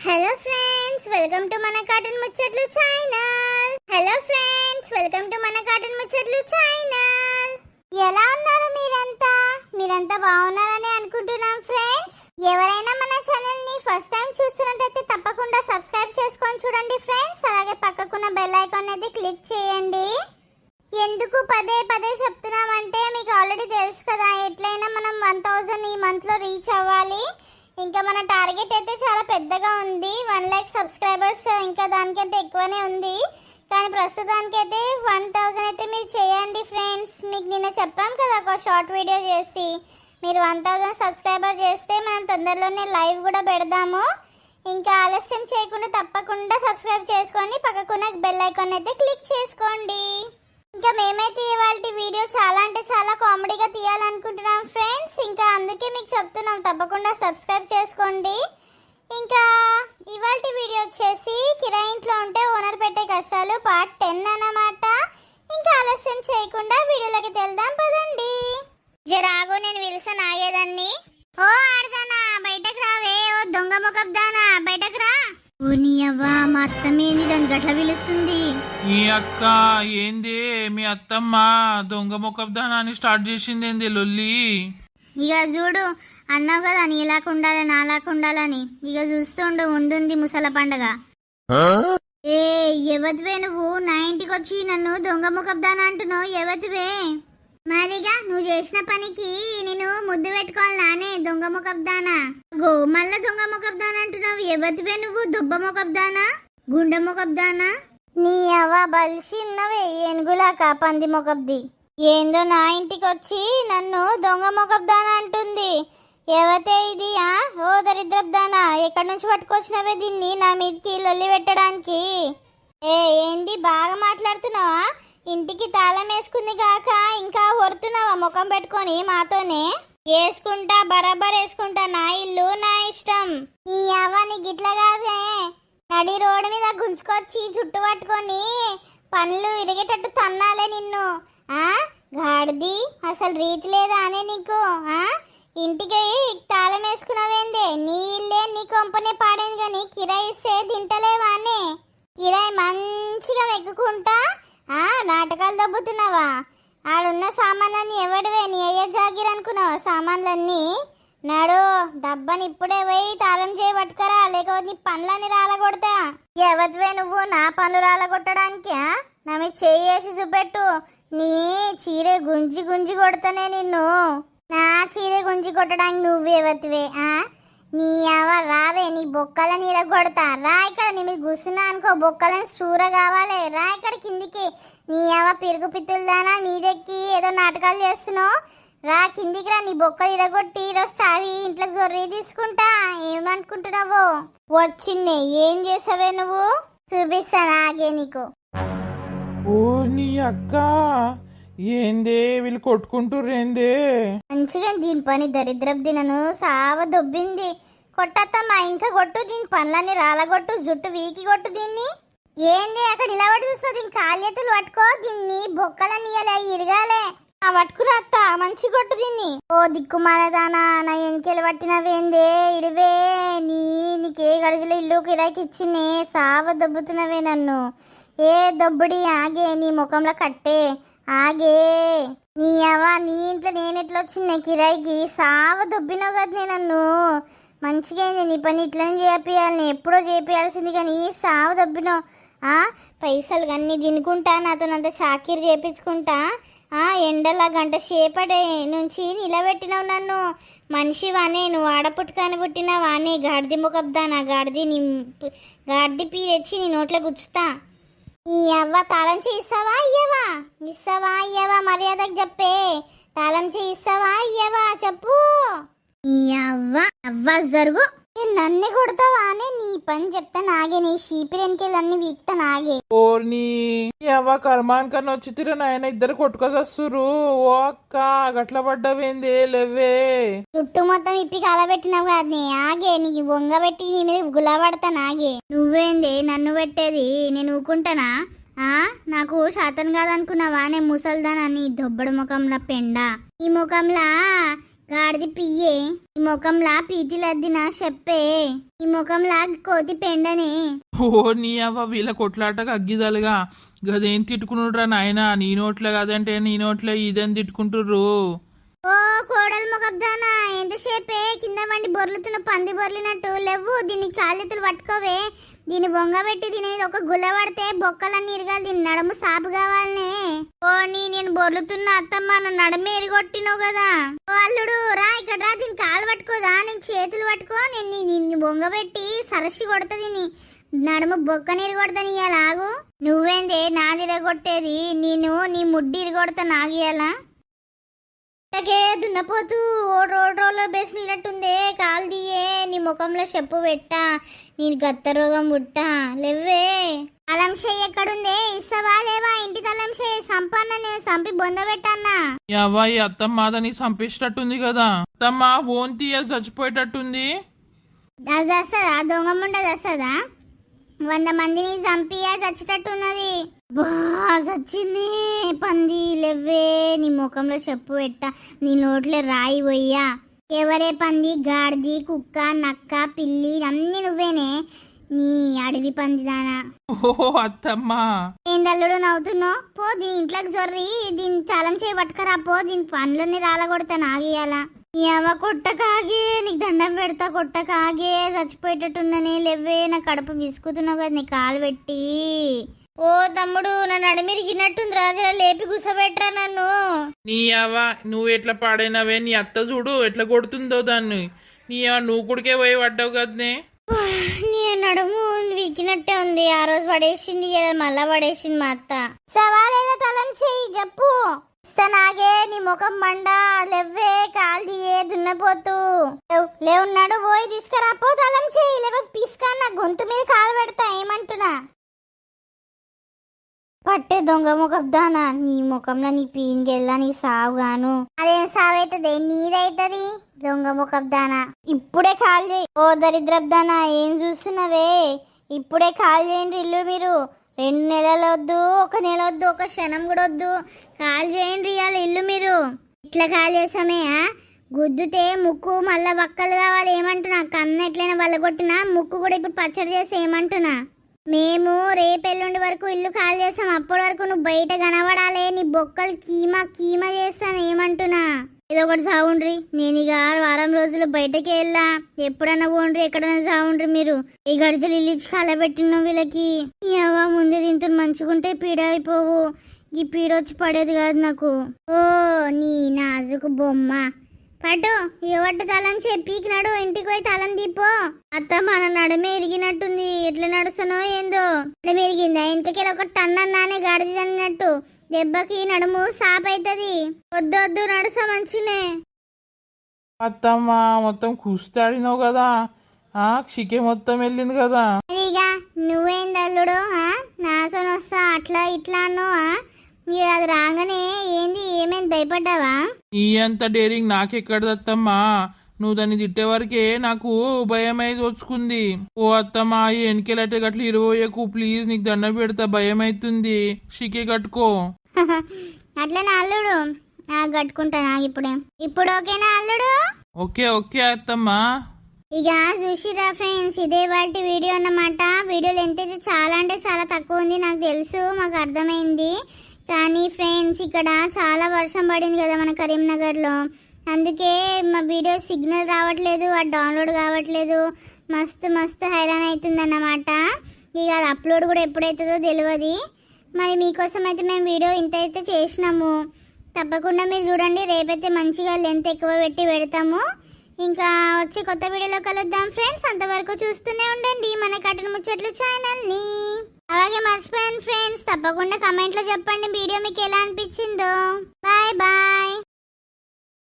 Hello friends, welcome to మన cartoon ముచ్చట్లు channel. Hello friends, welcome to మన cartoon ముచ్చట్లు ఛానల్. ఎలా ఉన్నారు మీరంతా బాగున్నారని అనుకుంటున్నాం ఫ్రెండ్స్. ఎవరైనా మన ఛానల్ ని ఫస్ట్ టైం చూస్తున్నట్లయితే తప్పకుండా సబ్స్క్రైబ్ చేసుకొని చూడండి ఫ్రెండ్స్. అలాగే పక్కకున్న బెల్ ఐకాన్ అనేది క్లిక్ చేయండి. ఎందుకు పదే పదే చెప్తున్నామంటే మీకు ఆల్రెడీ తెలుసు కదా, ఎట్లయినా మనం 1000 ఈ మంత్ లో రీచ్ అవ్వాలి. ఇంకా మన టార్గెట్ అయితే చాలా పెద్దగా ఉంది. 1 లైక్ సబ్స్క్రైబర్స్ ఇంకా దానికంటే ఎక్కువనే ఉంది. కానీ ప్రస్తుతానికి అయితే 1000 అయితే మీరు చేయండి ఫ్రెండ్స్. మీకు నిన్న చెప్పాం కదా ఒక షార్ట్ వీడియో చేసి, మీరు 1000 సబ్స్క్రైబర్ చేస్తే మనం తొందరలోనే లైవ్ కూడా పెడదాము. ఇంకా ఆలస్యం చేయకుండా తప్పకుండా సబ్స్క్రైబ్ చేసుకొని పక్కకున్న బెల్ ఐకాన్ అయితే క్లిక్ చేసుకోండి. ఇంకా మేమైతే ఇవాళ వీడియో చాలా అంటే చాలా కామెడీగా తీయాలనుకుంటున్నాం ఫ్రెండ్స్. ఇంకా అందుకే మీకు చెప్తున్నాం తప్పకుండా సబ్స్క్రైబ్ చేసుకోండి. ఇంకా ఇవాళ వీడియో వచ్చేసి కిరాయి ఇంట్లో ఉంటే ఓనర్ పెట్టే కష్టాలు పార్ట్ 10 అన్నమాట. ఇంకా ఆలస్యం చేయకుండా వీడియోలోకి వెళ్దాం పదండి. జరాగో, నేను విల్సన్ ఆగేదాన్ని. ఓ ఆడదానా బయటకు రావే, ఓ దొంగ ముఖబ్దానా బయటకు రా. ఓ నీ అవ్వ, మా అత్తమేంది దాన్ని గట్ల పిలుస్తుంది. ఈ అక్క ఏంది, మీ అత్తమ్మ దొంగ ముఖబ్దానాన్ని స్టార్ట్ చేసింది ఏంది లొల్లి? ఇక చూడు, అన్నావు కదా నీలాగా ఉండాలి నాలాగా ఉండాలని. ఇక చూస్తుండు ఉంటుంది ముసల పండగ. ఏ ఎవతివే నువ్వు? నా ఇంటికి వచ్చి నన్ను దొంగ ముఖబ్దానా అంటున్నావు, ఎవతివే? మరిగా నువ్వు చేసిన పనికి నేను ముద్దు పెట్టుకోవాలి నానే దొంగ ముఖబ్దానా. గో మళ్ళా దొంగ ముఖబ్దానా అంటున్నావు, ఎవతివే నువ్వు? దుబ్బ ముఖబ్దానా, గుండె ముఖబ్దానా? నీ అవ్వ బలిసి ఉన్నవే ఏనుగులాక పంది ముఖబ్ది. ఏందో నా ఇంటికి వచ్చి నన్ను దొంగ ముఖబ్దానా అంటుంది. ఎవతే ఇది? ఓ దరిద్రబ్దానా, ఎక్కడి నుంచి పట్టుకొచ్చినవే దీన్ని నా మీదకి లొల్లి పెట్టడానికి? ఏంది బాగా మాట్లాడుతున్నావా? ఇంటికి తాళం వేసుకుంది కాక ఇంకా వరుతున్నావా ముఖం పెట్టుకొని మాతోనే? వేసుకుంటా, బరాబర్ వేసుకుంటా. నా ఇల్లు నా ఇష్టం. నీ అవ్వ నీ గిట్ల కాదే, నడి రోడ్డు మీద గుంజుకొచ్చి చుట్టు పట్టుకొని పనులు ఇరిగేటట్టు తన్నాలే నిన్ను. గాడిది, అసలు రీతి లేదా అనే నీకు? ఇంటికి తాళం వేసుకున్నావేందే? నీ ఇల్లే నీ కొంపనే పాడేది కానీ కిరాయి ఇస్తే తింటలేవా అని? కిరాయి మంచిగా మెక్కుకుంటా నాటకాలు దొబ్బుతున్నావా? ఆడున్న సామాన్లన్నీ ఎవడివే? నీ అయ్యే జాగిర్ అనుకున్నావా సామాన్లన్నీ? నాడు డబ్బని ఇప్పుడే పోయి తాళం చేయి పట్టుకరా, లేకపోతే నీ పనులన్నీ రాలగొడతా. ఎవరివే నువ్వు నా పనులు రాలగొట్టడానికి? నా మీద చేసి చూపెట్టు. నీ చీరే గుంజి గుంజి కొడతానే నిన్ను. నా చీరే గుంజి కొట్టడానికి నువ్వెవతివే? నీ అవ రావే, నీ బొక్కలని ఇరగొడతా. రా ఇక్కడ, నీ మీద కూర్చున్నా అనుకో బొక్కలని చూర కావాలి. రా ఇక్కడ కిందికి. నీ అవ పిరుగు పిత్తులదానా మీదెక్కి ఏదో నాటకాలు చేస్తున్నావు. రా కిందికి రా, నీ బొక్కలు ఇరగొట్టి ఈరోజు చావి ఇంట్లోకి జొర్రీ తీసుకుంటా. ఏమనుకుంటున్నావు? వచ్చిందే ఏం చేసావే నువ్వు? చూపిస్తాను ఆగే నీకు. ఓ నీ అక్క, ఏందే వీళ్ళు కొట్టుకుంటుర్రేందే? మంచిగా దీని పని దరిద్రపు దినను సావ దొబ్బింది. కొట్టత్తమ్మా, ఇంకా కొట్టు, దీని పనులన్నీ రాలగొట్టు, జుట్టు వీకి కొట్టు దీన్ని. ఏంది అక్కడ ఇలా పడి చూస్తావు? దీని కాళ్ళెతులు పట్టుకో, దీన్ని బొక్కలన్నీ ఇరగాలే. పట్టుకురాత్త మంచి కొట్టు దీన్ని. ఓ దిక్కుమాలదానా, నా ఎన్కెలు పట్టినవేందే? ఇడివే నీకే గడిజలో ఇల్లు కిరాయికి ఇచ్చినే సావ దొబ్బుతున్నవే నన్ను. ఏ దొబ్బుడి ఆగే, నీ ముఖంలో కట్టే ఆగే. నీ అవ్వ, నీ ఇంట్లో నేను ఎట్లా వచ్చిందే కిరాయికి? సావ దొబ్బినావు కదా నన్ను. మంచిగా అయింది నీ పని, ఇట్లని చేపియాలి, ఎప్పుడో చేపియాల్సింది కానీ సావ దొబ్బినావు. పైసలు అన్నీ తినుకుంటా, నాతో అంత షాకీర్ చేపించుకుంటా. ఎండలా గంట సేపటి నుంచి నిలబెట్టినావు నన్ను. మనిషివానే నువ్వు, ఆడపుట్టుకాని పుట్టినవానే గాడిది ముఖబ్దానా. గాడిది పీ తెచ్చి నీ నోట్లో గుచ్చుతా. ఈ అవ్వ తాళం చేయిస్తావా అయ్యవా? ఇస్తావా అయ్యవా? మర్యాదకు చెప్పే, తాళం చేయిస్తావా అయ్యవా? చెప్పు. ఈ అవ్వ జరుగు. నన్ను కొడతావా అని? నీ పని చెప్తా నాగే, నీ షీపిరెన్కెళ్ళన్నీ వీక్తా నాగే. ఓర్ని అవ్వ, కర్మానికన్నా వచ్చి తిరు నాయన, ఇద్దరు కొట్టుకొస్తురు. ఓ అక్క గట్ల పడ్డవేందే? లేవే, చుట్టూ మొత్తం ఇప్పి కలబెట్టినావు కాదు ఆగే. నీకు బొంగ పెట్టి నీ మీద గులబడతా నాగే. నువ్వేందే నన్ను పెట్టేది? నేను ఊకుంటానా? నాకు శాతం కాదనుకున్నావా? నేను ముసల్దానని దొబ్బడు ముఖంలో పెండ. ఈ ముఖంలా గాడిది పియ్యే ఈ ముఖంలా పీతిలద్దిన చెప్పే ఈ ముఖంలా కోతి పెండనే. ఓ నీ అవ్వ వీళ్ళ కొట్లాటకు అగ్గిదలుగా గదేం తిట్టుకునుడ్రా నాయనా, నీ నోట్లే కాదంటే నీ నోట్లే ఇదేం తిట్టుకుంటుర్రు. ఓ కోడలు మొగబ్దానా ఎంతసేపే కింద వండి బొర్లుతున్న పంది బొర్లినట్టు లేవు. దీన్ని కాళ్ళెతులు పట్టుకోవే, దీన్ని బొంగబెట్టి దీని మీద ఒక గుల్ల పడితే బొక్కలన్నీ ఇరగాలి, దీని నడుము సాపు కావాలనే. ఓ నేను బొర్లుతున్న అత్తమ్మ నా నడుము ఎరిగొట్టినావు కదా. ఓ అల్లుడు రా ఇక్కడ రా, దీన్ని కాలు పట్టుకోదా, నేను చేతులు పట్టుకో, నేను నిన్ను బొంగబెట్టి సరసి కొడతా, దీన్ని నడుము బొక్క నిరగొడతా. నీయాలాగు నువ్వేందే నాది ఇరగొట్టేది, నేను నీ ముడ్డి ఇరగొడతా నాగియాలా. దున్నపోతూ రోడ్రోలో బేసినట్టుందే, కాలు దియే, నీ ముఖంలో చెప్పు పెట్టా, నేను గత్త రోగం పుట్టా లేవే. తలంశయ్య ఎక్కడుందే, ఇస్తావా లేవా ఇంటి తలంశయ్య? సంపన్న నేను సంపి బొంద పెట్టన్నా. ఈ అవ్వ ఈ అత్తమ్మ అదని చంపేసేటట్టుంది కదా. అత్తమ్మ ఓన్ తీయ చచ్చిపోయేటట్టుంది. అది వస్తుందా దొంగముండ వస్తుందా? 100 మందిని చంపియా చచ్చేటట్టున్నది. బా చచ్చింది పంది లేవే, నీ ముఖంలో చెప్పు పెట్టా, నీ నోట్లో రాయి పోయ్యా. ఎవరే పంది, గాడిది, కుక్క, నక్క, పిల్లి అన్ని నువ్వేనే, నీ అడవి పందిదానా. ఓహో అత్తమ్మ ఏందల్లుడు నవ్వుతున్నావు? పో దీని ఇంట్లోకి జొర్రి, దీన్ని చలం చేయి పట్టుకరా పో, దీని పనులన్నీ రాలగొడతా నాగియాల. నీ అమ్మ కొట్టకాగే, నీకు దండం పెడతా కొట్టకాగే, చచ్చిపోయేటట్టున్నానే లేవే, నా కడుపు విసుకుతున్నావు కదా, నీ కాలు పెట్టి. ఓ తమ్ముడు నా నడిమిరిగినట్టుంది రాజా, లేపి గుసబెట్టరా నన్ను. నీ అవ్వ నువ్వు ఎట్లా పాడైనవే, నీ అత్త చూడు ఎట్లా కొడుతుందో దాన్ని. నీ అవ్వ నువ్వు కుడికే పోయి పడ్డావు కదనే. నీ నడుము వీకినట్టే ఉంది, ఆ రోజు పడేసింది మళ్ళా పడేసింది మా అత్త. సవాలేదా తలం చెయ్యి చెప్పు ఇస్తానాగే, నీ ముఖం మండ లెవ్వే, కాలు దియే దున్నపోతూ లేవున్నాడు, పోయి తీసుకురా పో తలం చెయ్యి, లేకపోతే పిసుకా నా గొంతు మీద కాలు పెడతా. ఏమంటున్నా పట్టే దొంగ ముఖబ్దానా, నీ ముఖంలో నీ పీన్గెళ్ళా నీ సావుగాను. అదేం సావైతుంది, నీదైతుంది దొంగ ముఖబ్దానా. ఇప్పుడే కాల్ చేయి. ఓ దరిద్రబ్దానా ఏం చూస్తున్నావే, ఇప్పుడే కాల్ చేయండి ఇల్లు మీరు. 2 నెలలు వద్దు, 1 నెల వద్దు, ఒక క్షణం కూడా వద్దు, కాల్ చేయండి ఇవాళ ఇల్లు మీరు. ఇట్లా కాల్ చేసామే గుద్దుతే ముక్కు మళ్ళా బక్కలు కావాలి. ఏమంటున్నా కన్ను ఎట్లయినా వల్లగొట్టినా ముక్కు కూడా ఇప్పుడు పచ్చడి చేసి ఏమంటున్నా. మేము రేపెల్లుండి వరకు ఇల్లు ఖాళీ చేస్తాం, అప్పటి వరకు నువ్వు బయట కనబడాలే, నీ బొక్కలు కీమా కీమా చేస్తాను. ఏమంటున్నా ఏదో ఒకటి సావుండ్రి, నేను ఇక 1 వారం రోజులు బయటకి వెళ్ళా, ఎప్పుడన్నా పోండ్రి, ఎక్కడన్నా సావుండ్రి మీరు. ఈ గడిచలు ఇల్లు ఇచ్చి కలబెట్టిన వీళ్ళకి. ఏవా ముందు దీంతో మంచుకుంటే పీడ అయిపోవు, ఈ పీడ వచ్చి పడేది కాదు నాకు. ఓ నీ నాజుకు బొమ్మ పట్టు, ఎవట్టు తలం చెప్పికినాడు, ఇంటికి పోయి తలం దీపో. అత్త మన నడమే ఇరిగినట్టుంది, ఎట్లా నడుస్తానో ఏందో. నడుము ఇరిగిందా? ఇంతకెళ్ళి ఒక టన్నన్నానే గాడిది అన్నట్టు దెబ్బకి నడుము సాపైతది. వద్దొద్దు నడుసా మంచినే. అత్తమ్మ మొత్తం కుస్తాడినావు కదా, క్షికే మొత్తం వెళ్ళింది కదా. ఇక నువ్వేంది అల్లుడు, నాతో వస్తా అట్లా ఇట్లా అన్నావా? మీరు అది రాగానే ఏంది ఏమైంది భయపడ్డావా? ఈ అంత డేరింగ్ నాకెక్కడదత్తమ్మా, నువ్వు దాన్ని తిట్టే వరకే నాకు భయం అయితే వచ్చుకుంది. ఓ అత్తమ్మా ఎన్నికెళ్ళటే గట్ల 20 ప్లీజ్, నీకు దండం పెడతా, భయం అవుతుంది, షికే కట్టుకో. అట్లనే అల్లుడు కట్టుకుంటా నాకు ఇప్పుడు ఓకేనా అల్లుడు? ఓకే ఓకే అత్తమ్మా. ఇక చూసిరా ఫ్రెండ్స్, ఇదే వాళ్ళ వీడియో అన్నమాట. వీడియోలు ఎంతైతే చాలా అంటే చాలా తక్కువ ఉంది నాకు తెలుసు, మాకు అర్థమైంది. కానీ ఫ్రెండ్స్ ఇక్కడ చాలా వర్షం పడింది కదా మన కరీంనగర్లో, అందుకే మా వీడియో సిగ్నల్ రావట్లేదు, అది డౌన్లోడ్ కావట్లేదు, మస్తు మస్తు హైరాన్ అవుతుంది అన్నమాట. ఇక అది అప్లోడ్ కూడా ఎప్పుడైతుందో తెలియదు. మరి మీకోసం అయితే మేము వీడియో ఇంత అయితే చేసినాము, తప్పకుండా మీరు చూడండి. రేపైతే మంచిగా లెంత్ ఎక్కువ పెట్టి పెడతాము. ఇంకా వచ్చే కొత్త వీడియోలో కలుద్దాం ఫ్రెండ్స్. అంతవరకు చూస్తూనే ఉండండి మన కటన్ ముచ్చట్లు ఛానల్ని. అలాగే మర్చిపోయాను ఫ్రెండ్స్, తప్పకుండా కమెంట్లో చెప్పండి వీడియో మీకు ఎలా అనిపించిందో. Bye bye.